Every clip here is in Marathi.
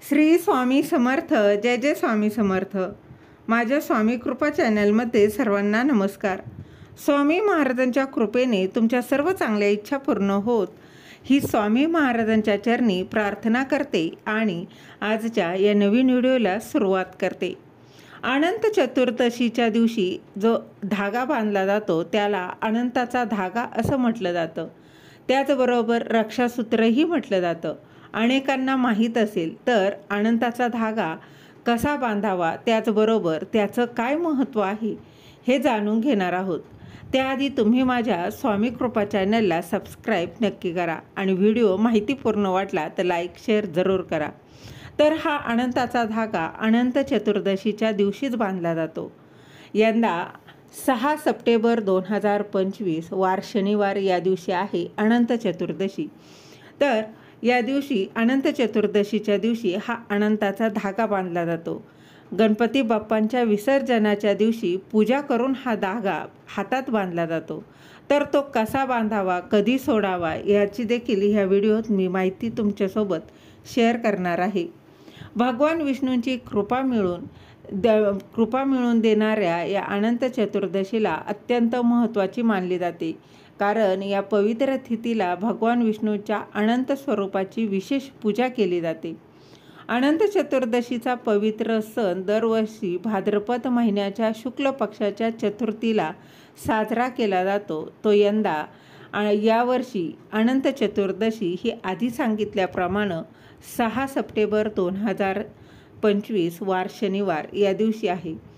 श्री स्वामी समर्थ. जय जय स्वामी समर्थ. माझ्या स्वामी कृपा चॅनलमध्ये सर्वांना नमस्कार. स्वामी महाराजांच्या कृपेने तुमच्या सर्व चांगल्या इच्छा पूर्ण होत ही स्वामी महाराजांच्या चरणी प्रार्थना करते आणि आजच्या या नवीन व्हिडिओला सुरुवात करते. अनंत चतुर्दशीच्या दिवशी जो धागा बांधला जातो त्याला अनंताचा धागा असं म्हटलं जातं. त्याचबरोबर रक्षासूत्रही म्हटलं जातं. अनेकांना माहीत असेल तर अनंताचा धागा कसा बांधावा, त्याचबरोबर त्याचं काय महत्त्व आहे हे जाणून घेणार आहोत. त्याआधी तुम्ही माझ्या स्वामी कृपा चॅनलला सबस्क्राईब नक्की करा आणि व्हिडिओ माहितीपूर्ण वाटला तर लाईक शेअर जरूर करा. तर हा अनंताचा धागा अनंत चतुर्दशीच्या दिवशीच बांधला जातो. यंदा 6 सप्टेंबर 2025 वार शनिवार या दिवशी आहे अनंत चतुर्दशी. तर या दिवशी अनंत चतुर्दशीच्या दिवशी हा अनंताचा धागा बांधला जातो. गणपती बाप्पांच्या विसर्जनाच्या दिवशी पूजा करून हा धागा हातात बांधला जातो. तर तो कसा बांधावा, कधी सोडावा याची देखील ह्या व्हिडिओत मी माहिती तुमच्यासोबत शेअर करणार आहे. भगवान विष्णूंची कृपा मिळून देणाऱ्या या अनंत चतुर्दशीला अत्यंत महत्त्वाची मानली जाते. कारण या पवित्र तिथीला भगवान विष्णूच्या अनंत स्वरूपाची विशेष पूजा केली जाते. अनंत चतुर्दशीचा पवित्र सण दरवर्षी भाद्रपद महिन्याच्या शुक्ल पक्षाच्या चतुर्थीला साजरा केला जातो. तो यावर्षी अनंत चतुर्दशी ही आधी सांगितल्याप्रमाणे 6 सप्टेंबर 2025 वार शनिवार या दिवशी आहे.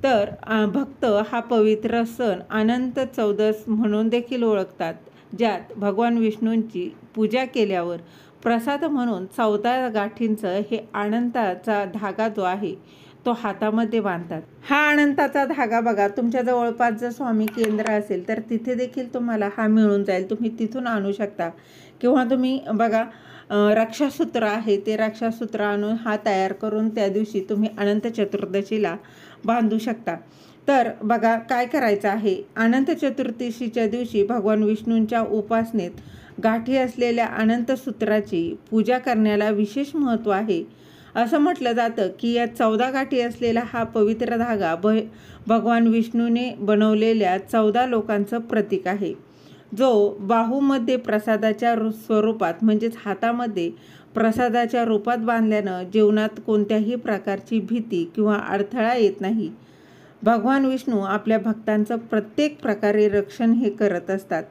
तर भक्त हा पवित्र सण अनंत चौदस म्हणून देखील ओळखतात, ज्यात भगवान विष्णूंची पूजा केल्यावर प्रसाद म्हणून 14 गाठींचं हे अनंताचा धागा जो आहे तो हातामध्ये बांधतात. हा अनंताचा धागा बघा, तुमच्या जवळपास जर स्वामी केंद्र असेल तर तिथे देखील तुम्हाला हा मिळून जाईल. तुम्ही तिथून आणू शकता किंवा तुम्ही बघा रक्षासूत्र आहे ते रक्षासूत्र आणून हा तयार करून त्या दिवशी तुम्ही अनंत चतुर्दशीला बांधू शकता. तर बघा काय करायचं आहे. अनंत चतुर्दशीच्या दिवशी भगवान विष्णूंच्या उपासनेत गाठी असलेल्या अनंत सूत्राची पूजा करण्याला विशेष महत्त्व आहे. असं म्हटलं जातं की या 14 गाठी असलेला हा पवित्र धागा भगवान विष्णूने बनवलेल्या 14 लोकांचं प्रतीक आहे, जो बाहूमध्ये प्रसादाच्या स्वरूपात म्हणजेच हातामध्ये प्रसादाच्या रूपात बांधल्यानं जीवनात कोणत्याही प्रकारची भीती किंवा अडथळा येत नाही. भगवान विष्णू आपल्या भक्तांचं प्रत्येक प्रकारे रक्षण हे करत असतात.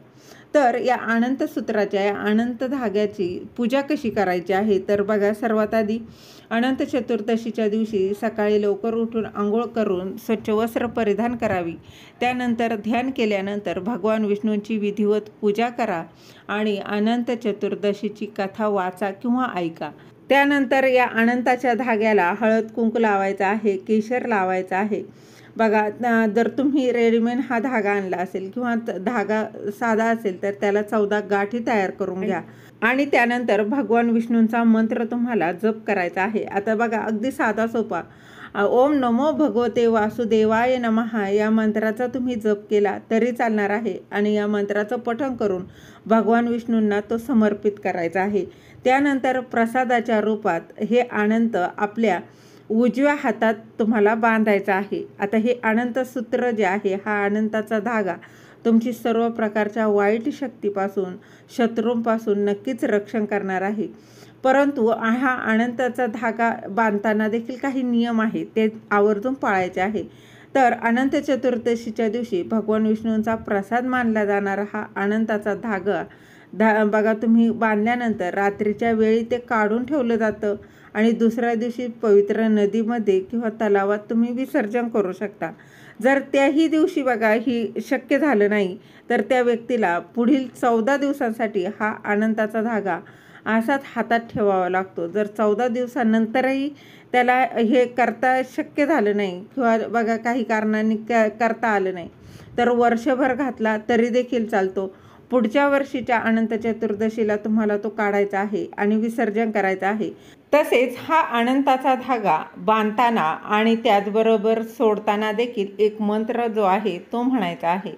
तर या अनंत सूत्राच्या या अनंत धाग्याची पूजा कशी करायची आहे तर बघा, सर्वात आधी अनंत चतुर्दशीच्या दिवशी सकाळी लवकर उठून आंघोळ करून स्वच्छ वस्त्र परिधान करावी. त्यानंतर ध्यान केल्यानंतर भगवान विष्णूंची विधिवत पूजा करा आणि अनंत चतुर्दशीची कथा वाचा किंवा ऐका. त्यानंतर या अनंताच्या धाग्याला हळद कुंकू लावायचं आहे, केशर लावायचं आहे. बघा, जर तुम्ही रेडीमेड हा धागा आणला असेल किंवा धागा साधा असेल तर त्याला 14 गाठी तयार करून घ्या आणि त्यानंतर भगवान विष्णूंचा मंत्र तुम्हाला जप करायचा आहे. आता बघा, अगदी साधा सोपा ओम नमो भगवते वासुदेवाय नमः या मंत्राचा तुम्ही जप केला तरी चालणार आहे आणि या मंत्राचं पठण करून भगवान विष्णूंना तो समर्पित करायचा आहे. त्यानंतर प्रसादाच्या रूपात हे अनंत आपल्या उजव्या हातात तुम्हाला बांधायचा आहे. आता हे अनंत सूत्र जे आहे, हा अनंताचा धागा तुमची सर्व प्रकारच्या वाईट शक्तीपासून, शत्रूंपासून नक्कीच रक्षण करणार आहे. परंतु हा अनंताचा धागा बांधताना देखील काही नियम आहेत, ते आवर्जून पाळायचे आहे. तर अनंत चतुर्दशीच्या दिवशी भगवान विष्णूंचा प्रसाद मानला जाणारा हा अनंताचा धागा बघा, तुम्ही बांधल्यानंतर रात्रीच्या वेळी ते काढून ठेवलं जातं आणि दुसऱ्या दिवशी पवित्र नदीमध्ये किंवा तलावात तुम्ही विसर्जन करू शकता. जर त्याही दिवशी बघा ही शक्य झालं नाही तर त्या व्यक्तीला पुढील 14 दिवसांसाठी हा अनंताचा धागा असाच हातात ठेवावा लागतो. जर 14 दिवसानंतरही त्याला हे करता शक्य झालं नाही किंवा बघा काही कारणांनी करता आलं नाही तर वर्षभर घातला तरी देखील चालतो. पुढच्या वर्षीच्या अनंत चतुर्दशीला तुम्हाला तो काढायचा आहे आणि विसर्जन करायचं आहे. तसेच हा अनंताचा धागा बांधताना आणि त्याचबरोबर सोडताना देखील एक मंत्र जो आहे तो म्हणायचा आहे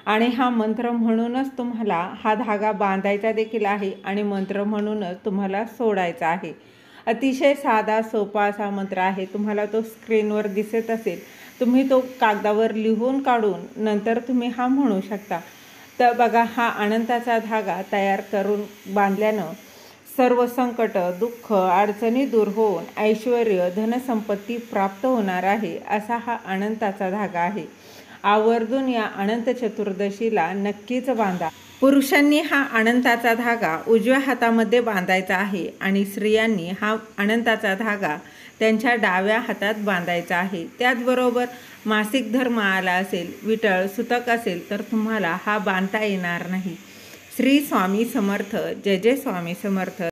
आणि हा मंत्र म्हणूनच तुम्हाला हा धागा बांधायचा देखील आहे आणि मंत्र म्हणूनच तुम्हाला सोडायचा आहे. अतिशय साधा सोपा असा मंत्र आहे. तुम्हाला तो स्क्रीनवर दिसत असेल. तुम्ही तो कागदावर लिहून काढून नंतर तुम्ही हा म्हणू शकता. तर बघा, हा अनंताचा धागा तयार करून बांधल्यानं सर्व संकट, दुःख, अडचणी दूर होऊन ऐश्वर्य, धनसंपत्ती प्राप्त होणार आहे, असा हा अनंताचा धागा आहे. आवर्जून या अनंत चतुर्दशीला नक्कीच बांधा. पुरुषांनी हा अनंताचा धागा उजव्या हातामध्ये बांधायचा आहे आणि स्त्रियांनी हा अनंताचा धागा त्यांच्या डाव्या हातात बांधायचा आहे. त्याचबरोबर मासिक धर्म आला असेल, विटळ सुतक असेल तर तुम्हाला हा बांधता येणार नाही. श्री स्वामी समर्थ. जय जय स्वामी समर्थ.